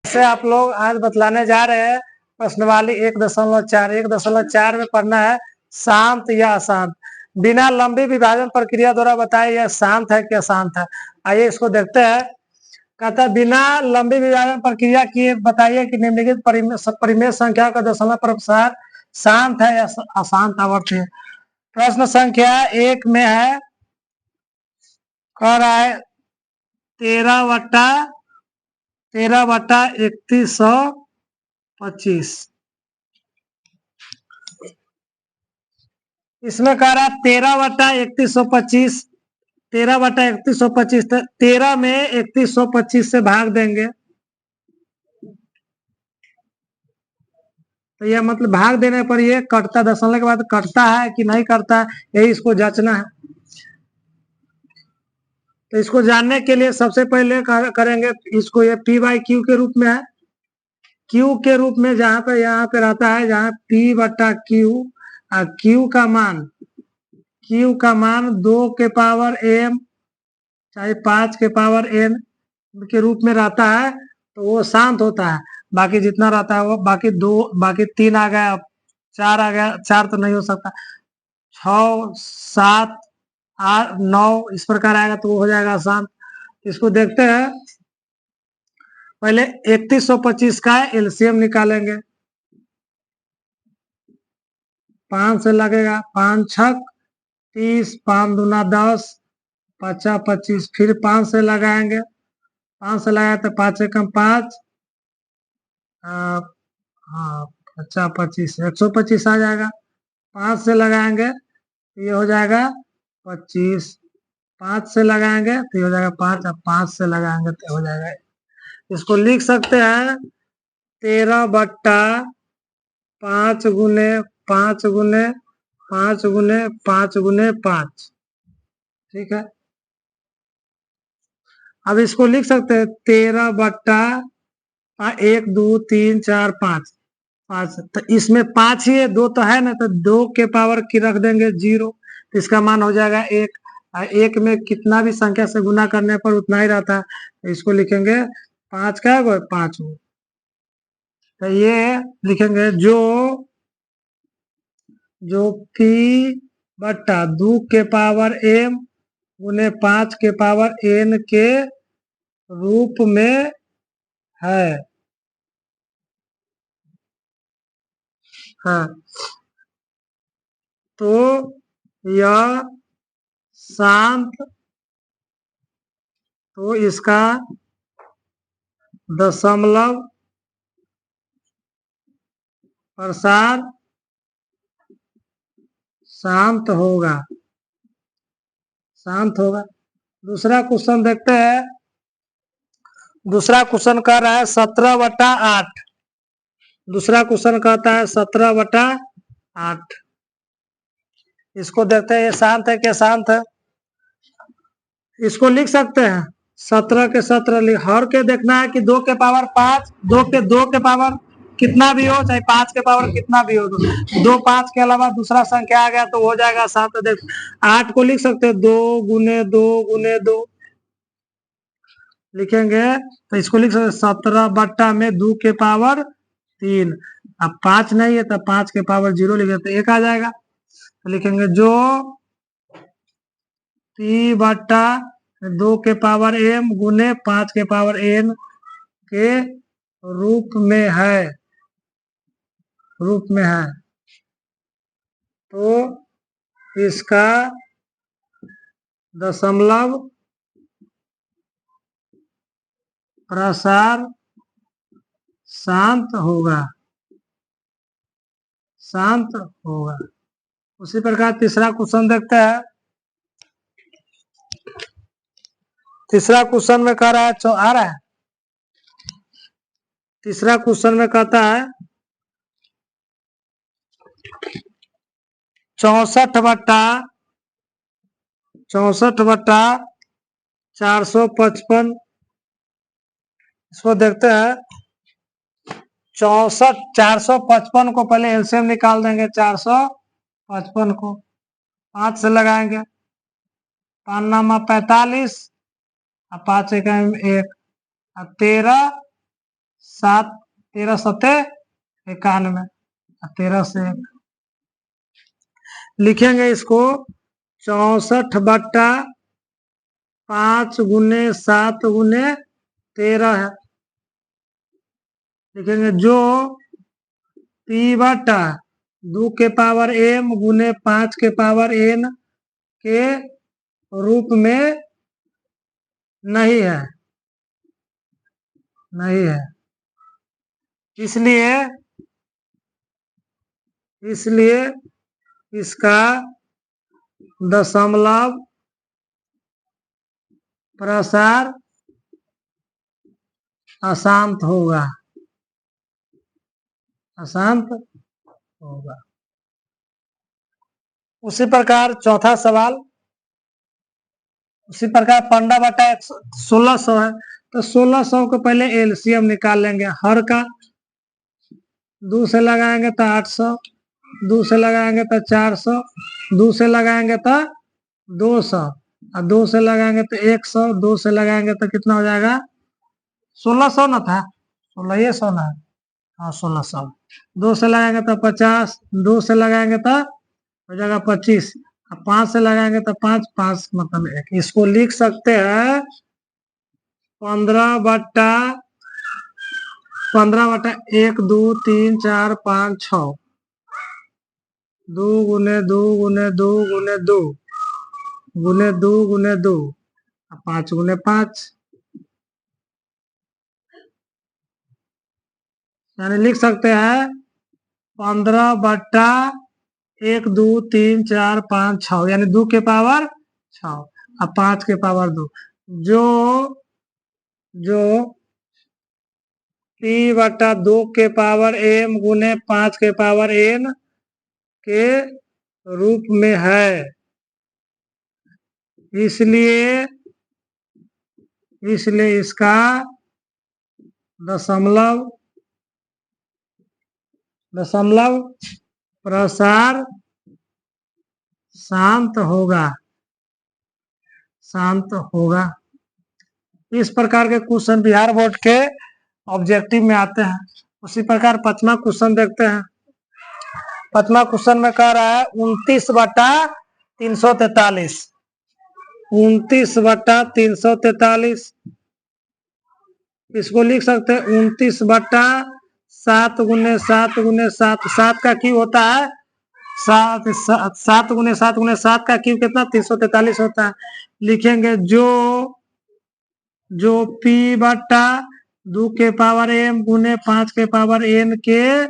से आप लोग आज बतलाने जा रहे हैं प्रश्नवाली 1.4 में पढ़ना है शांत या अशांत। बिना लंबी विभाजन प्रक्रिया द्वारा बताए यह शांत है कि अशांत है। आइए इसको देखते हैं। कहता है बिना लंबी विभाजन प्रक्रिया किए बताइए कि निम्नलिखित परिमेय संख्या का दशमलव प्रसार शांत है या अशांत आवर्त है। प्रश्न संख्या 1 में है, कह रहा है 13/3125। इसमें कह रहा है 13/3125। 13/3125 तो 13 में 3125 से भाग देंगे तो यह मतलब भाग देने पर ये कटता, दशमलव के बाद कटता है कि नहीं कटता है, यही इसको जांचना है। तो इसको जानने के लिए सबसे पहले करेंगे इसको, ये P/Q के रूप में है। Q के रूप में जहां पे यहाँ पे रहता है, जहां P/Q, Q का मान 2 के पावर m चाहे 5 के पावर n के रूप में रहता है तो वो शांत होता है। बाकी जितना रहता है वो बाकी 3 आ गया, 4 आ गया, 4 तो नहीं हो सकता, 6, 7, 8, 9 इस प्रकार आएगा तो वो हो जाएगा शांत। इसको देखते हैं। पहले 3125 का एलसीएम निकालेंगे। 5 से लगेगा, 5 छक 30, 5 दूना 10, 5 25, फिर 5 से लगाएंगे। 5 से लगाए तो 5 एकम 5, हाँ 5 25, 125 आ जाएगा। 5 से लगाएंगे तो ये हो जाएगा 25। 5 से लगाएंगे तो ये हो जाएगा 5, अब 5 से लगाएंगे तो हो जाएगा। इसको लिख सकते हैं 13/5 गुने 5 गुने 5 गुने 5 गुने 5। ठीक है, अब इसको लिख सकते हैं 13/1 2 3 4 5। 5 तो इसमें 5 ही है, 2 तो है ना, तो 2 के पावर की रख देंगे 0 तो इसका मान हो जाएगा 1। 1 में कितना भी संख्या से गुना करने पर उतना ही रहता है, तो इसको लिखेंगे 5 का 5। तो ये लिखेंगे जो P/2 के पावर m गुने 5 के पावर n के रूप में है। हाँ, तो यह शांत, तो इसका दशमलव प्रसार शांत होगा। दूसरा क्वेश्चन देखते हैं। दूसरा क्वेश्चन कह रहा है 17/8। दूसरा क्वेश्चन कहता है 17/8। इसको देखते हैं ये शांत है क्या शांत है। इसको लिख सकते हैं 17 के 17 हर के देखना है कि 2 के पावर 5, 2 के पावर कितना भी हो, चाहे 5 के पावर कितना भी हो, 2 5 के अलावा दूसरा संख्या आ गया तो हो जाएगा शांत। देख 8 को लिख सकते हैं 2 गुने 2 गुने 2 लिखेंगे तो इसको लिख सकते 17 में 2 के पावर 3। अब 5 नहीं है तो 5 के पावर 0 लिखे तो 1 आ जाएगा। तो लिखेंगे जो P/2 के पावर m गुने 5 के पावर n के रूप में है, तो इसका दशमलव प्रसार शांत होगा। उसी प्रकार तीसरा क्वेश्चन देखते हैं। तीसरा क्वेश्चन में कह रहा है आ रहा है। तीसरा क्वेश्चन में कहता है 64/455। इसको देखते हैं 455 को पहले एलसीएम निकाल देंगे। 455 को 5 से लगाएंगे, 5 नामा 45, 5 1 13 7 13 सत्ते 91, 13 से 1 लिखेंगे इसको 64/5 गुने 7 गुने 13 है। लिखेंगे जो P बटा 2 के पावर m गुने 5 के पावर n के रूप में नहीं है, नहीं है। इसलिए इसका दशमलव प्रसार अशांत होगा, अशांत होगा। उसी प्रकार चौथा सवाल, उसी प्रकार 15/1600 है, तो 1600 को पहले एलसीएम निकाल लेंगे। हर का 2 से लगाएंगे तो 800, 2 से लगाएंगे तो 400, 2 से लगाएंगे तो 200, और 2 से लगाएंगे तो 100, 2 से लगाएंगे तो कितना हो जाएगा? 1600 ना था, 1600 ना, हाँ 1600। 2 से लगाएंगे तो 50, 2 से लगाएंगे तो हो जाएगा 25, 5 से लगाएंगे तो 5, 5 मतलब 1। इसको लिख सकते हैं 15/1 2 3 4 5 6, 2 गुने 2 गुने 2 गुने 2 गुने 2 गुने 2, 5 गुने 5, यानी लिख सकते हैं 15/1 2 3 4 5 6, यानी 2 के पावर 6 और 5 के पावर 2, जो P बटा 2 के पावर m गुने 5 के पावर n के रूप में है। इसलिए इसका दशमलव प्रसार शांत होगा, शांत होगा। इस प्रकार के क्वेश्चन बिहार बोर्ड के ऑब्जेक्टिव में आते हैं। उसी प्रकार 5वां क्वेश्चन देखते हैं। 5वां क्वेश्चन में कह रहा है 29/343, 29/343। इसको लिख सकते हैं 29/7 गुने 7 गुने 7, 7 का क्यूब होता है 7, 7 गुने 7 गुने 7 का क्यूब कितना? 343 होता है। लिखेंगे जो P बटा 2 के पावर m गुने 5 के पावर n के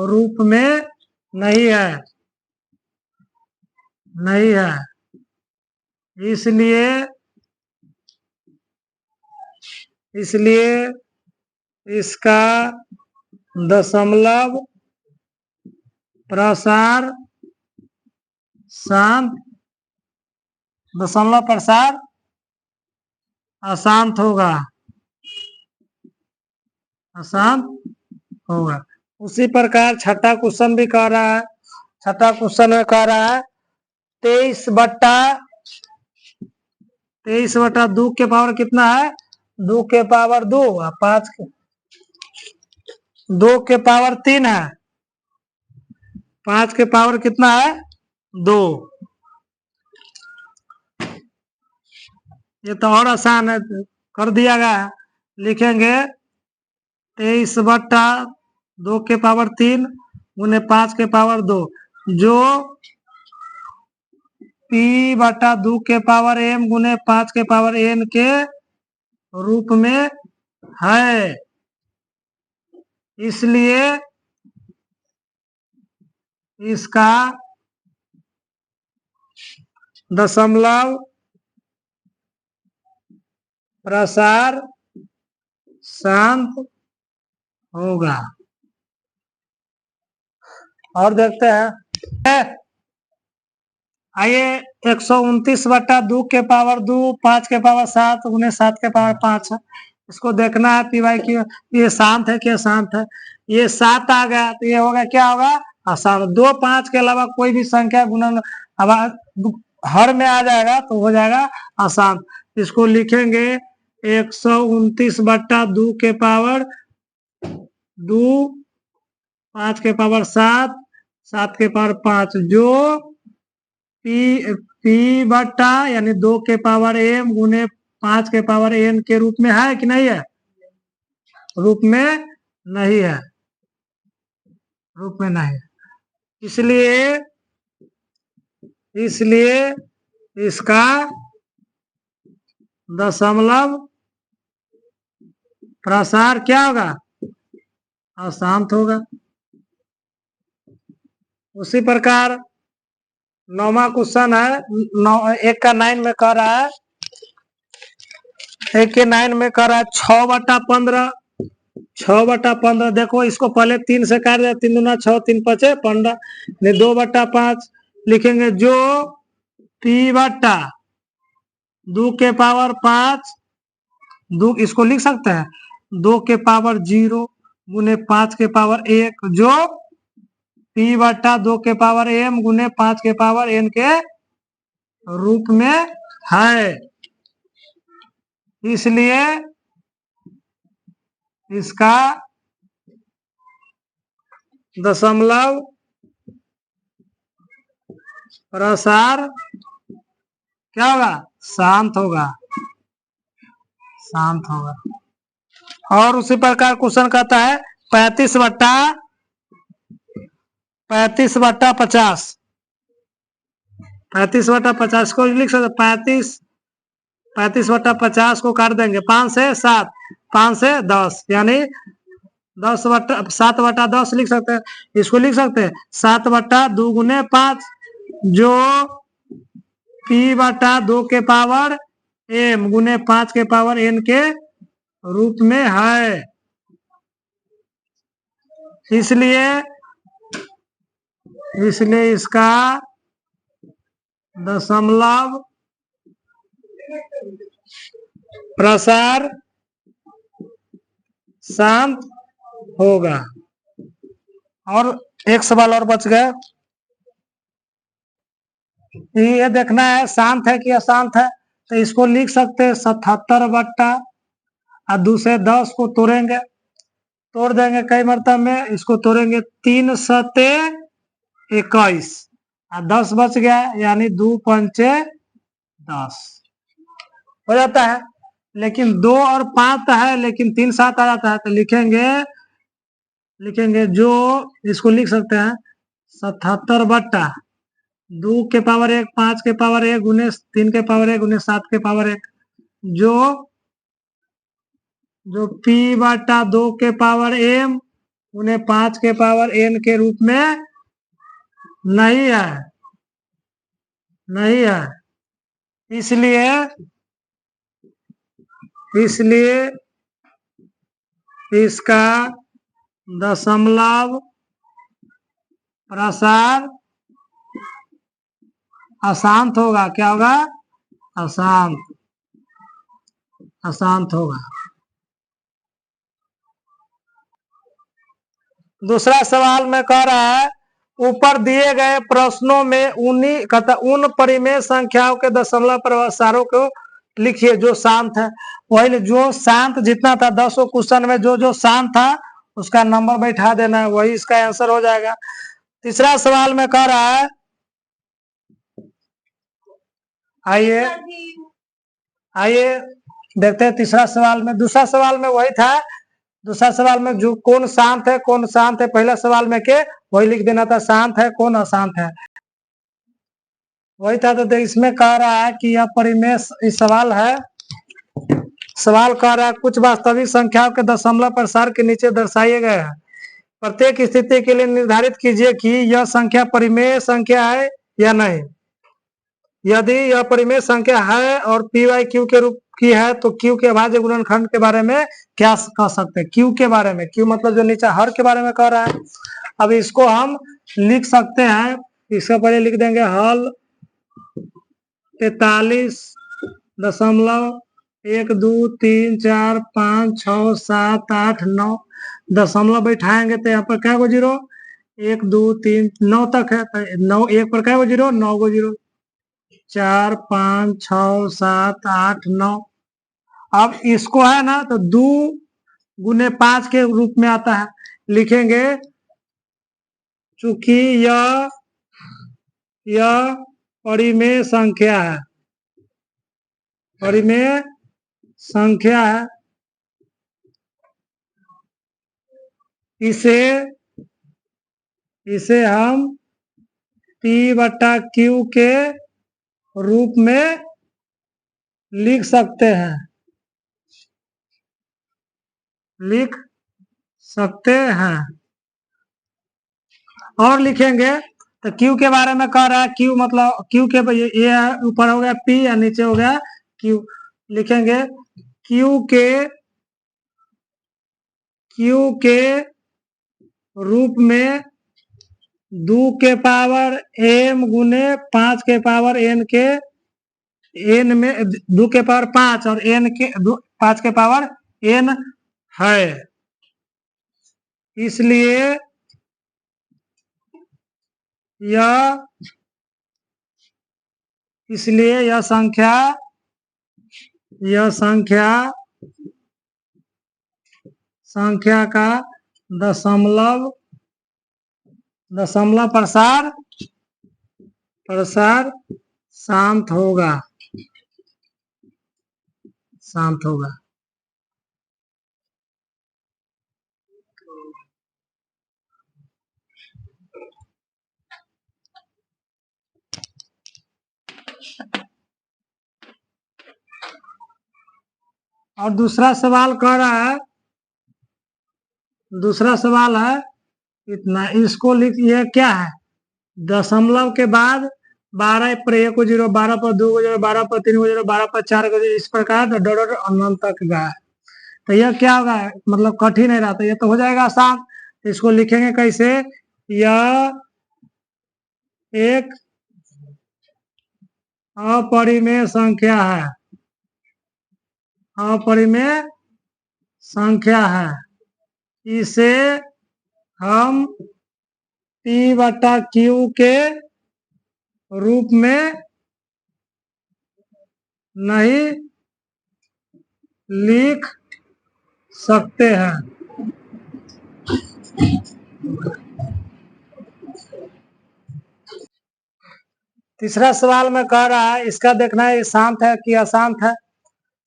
रूप में नहीं है, नहीं है। इसलिए इसका दशमलव प्रसार अशांत होगा, अशांत होगा। उसी प्रकार छठा क्वेश्चन भी कह रहा है। छठा क्वेश्चन में कह रहा है 23/2 के पावर कितना है? 2 के पावर 2 और 5 के 2 के पावर 3 है, 5 के पावर कितना है? 2। ये तो और आसान है, कर दिया गया है। लिखेंगे 23/2 के पावर 3 गुने 5 के पावर 2, जो P बटा 2 के पावर m गुने 5 के पावर n के रूप में है। इसलिए इसका दशमलव प्रसार शांत होगा। और देखते हैं, आइए 129/2 के पावर 2 5 के पावर 7 गुने 7 के पावर 5 है। इसको देखना है पी वाई क्यू, ये शांत है क्या शांत है। ये 7 आ गया तो ये होगा क्या होगा? अशांत। 2 5 के अलावा कोई भी संख्या गुणन हर में आ जाएगा तो हो जाएगा अशांत। इसको लिखेंगे 129/2 के पावर 2 5 के पावर 7 7 के पावर 5 जो पी बटा यानी 2 के पावर m गुने 5 के पावर n के रूप में है कि नहीं है? रूप में नहीं है, रूप में नहीं है। इसलिए इसका दशमलव प्रसार क्या होगा? अशांत होगा। उसी प्रकार 9वां क्वेश्चन है, एक का 9 में कह रहा है, एक के 9 में कह रहा है 6/15। 6/15 देखो, इसको पहले 3 से काट दिया, 3 दूना 6 3 5 15, 2/5 लिखेंगे जो p बटा 2 के पावर 5 2 इसको लिख सकते हैं 2 के पावर 0 गुने 5 के पावर 1 जो p बटा 2 के पावर m गुने 5 के पावर n के रूप में है। इसलिए इसका दशमलव प्रसार क्या होगा? शांत होगा, शांत होगा। और उसी प्रकार क्वेश्चन कहता है 35/50 35/50 को लिख सकते, 35/50 को काट देंगे 5 से 7 5 से 10 यानी 7/10 लिख सकते हैं। इसको लिख सकते हैं 7/2 गुने 5 जो p बटा 2 के पावर m गुने 5 के पावर n के रूप में है। इसलिए इसका दशमलव प्रसार शांत होगा। और एक सवाल और बच गया, ये देखना है शांत है कि अशांत है। तो इसको लिख सकते हैं 77 बट्टा और 2 से 10 को तोड़ेंगे, तोड़ देंगे कई मरतब में, इसको तोड़ेंगे 3 सते 21 और 10 बच गया यानी 2 पंचे 10 हो जाता है। लेकिन 2 और 5 है लेकिन 3 7 आ जाता है, तो लिखेंगे जो इसको लिख सकते हैं 77 बट्टा 2 के पावर 1 5 के पावर 1 गुने 3 के पावर 1 गुने 7 के पावर 1 जो p बटा 2 के पावर m गुने 5 के पावर n के रूप में नहीं है, नहीं है। इसलिए इसका दशमलव प्रसार अशांत होगा। क्या होगा? अशांत होगा। दूसरा सवाल में कह रहा है ऊपर दिए गए प्रश्नों में उन परिमेय संख्याओं के दशमलव प्रसारों को लिखिए जो शांत है। वही जो शांत जितना था 10 क्वेश्चन में जो शांत था उसका नंबर बैठा देना है, वही इसका आंसर हो जाएगा। तीसरा सवाल में कह रहा है, आइए देखते हैं तीसरा सवाल में। दूसरा सवाल में वही था, दूसरा सवाल में जो कौन शांत है कौन शांत है, पहला सवाल में के वही लिख देना था, शांत है कौन अशांत है वही था। तो इसमें कह रहा है कि यह परिमेय सवाल है, सवाल कह रहा है कुछ वास्तविक संख्याओं के दशमलव प्रसार के नीचे दर्शाए गए हैं। प्रत्येक स्थिति के लिए निर्धारित कीजिए कि यह संख्या परिमेय संख्या है या नहीं। यदि यह परिमेय संख्या है और पी वाई क्यू के रूप की है तो क्यू के अभाज्य गुणनखंड के बारे में क्या कह सकते हैं? क्यू के बारे में, क्यू मतलब जो नीचे हर के बारे में कह रहा है। अब इसको हम लिख सकते हैं, इसका पहले लिख देंगे हल 43.123456789 दशमलव बैठाएंगे तो यहाँ पर क्या गो जीरो 1 2 3 9 तक है, 9 1 पर क्या गो जीरो 9 गो जीरो 4 5 6 7 8 9। अब इसको है ना तो 2 गुने 5 के रूप में आता है, लिखेंगे चूंकि यह परिमेय संख्या है, परिमेय संख्या है, इसे हम P/Q के रूप में लिख सकते हैं, और लिखेंगे तो Q के बारे में कह रहा है, Q मतलब Q के ये ऊपर हो गया P या नीचे हो गया Q। लिखेंगे Q के रूप में 2 के पावर m गुने 5 के पावर n के n में 2 के पावर 5 और n के 5 के पावर n है, इसलिए यह संख्या का दशमलव प्रसार शांत होगा। और दूसरा सवाल कह रहा है, इतना, इसको लिखिए क्या है, दशमलव के बाद 12 पर 1 को 0, 12 पर 2 को 0, 12 पर 3 को 0, 12 पर 4 को 0, इस प्रकार डॉट अनंत तक गया। तो यह क्या होगा, मतलब कठिन है रहता, ये तो हो जाएगा आसान। इसको लिखेंगे कैसे, यह एक अपरिमेय संख्या है, इसे हम P/Q के रूप में नहीं लिख सकते हैं। तीसरा सवाल में कह रहा है, इसका देखना है शांत है कि अशांत है।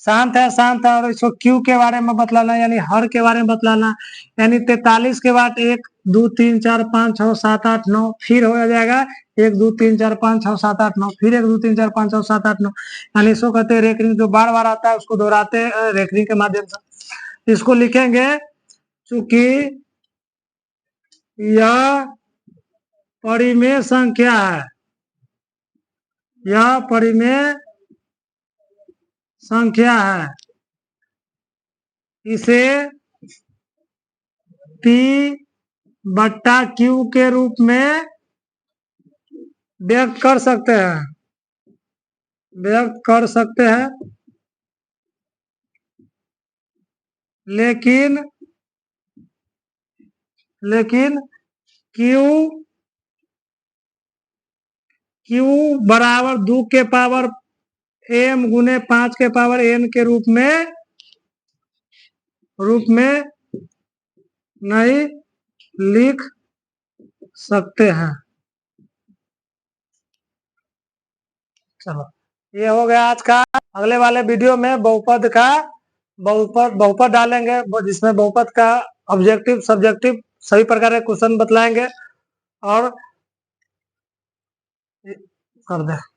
शांत है और इसको Q के बारे में बतलाना, यानी हर के बारे में बतलाना, यानी 43 के बाद 1 2 3 4 5 6 7 8 9 फिर हो जाएगा 1 2 3 4 5 6 7 8 9 फिर 1 2 3 4 5 6 7 8 9, यानी इसको कहते हैं रेकरिंग, जो बार बार आता है उसको दोहराते हैं रेकरिंग के माध्यम से। इसको लिखेंगे चूंकि यह परिमेय संख्या है, इसे P/Q के रूप में व्यक्त कर सकते हैं, लेकिन Q बराबर 2 के पावर m गुने 5 के पावर n के रूप में नहीं लिख सकते हैं। चलो, ये हो गया आज का। अगले वाले वीडियो में बहुपद डालेंगे, जिसमें बहुपद का ऑब्जेक्टिव सब्जेक्टिव सभी प्रकार के क्वेश्चन बतलाएंगे और कर दे।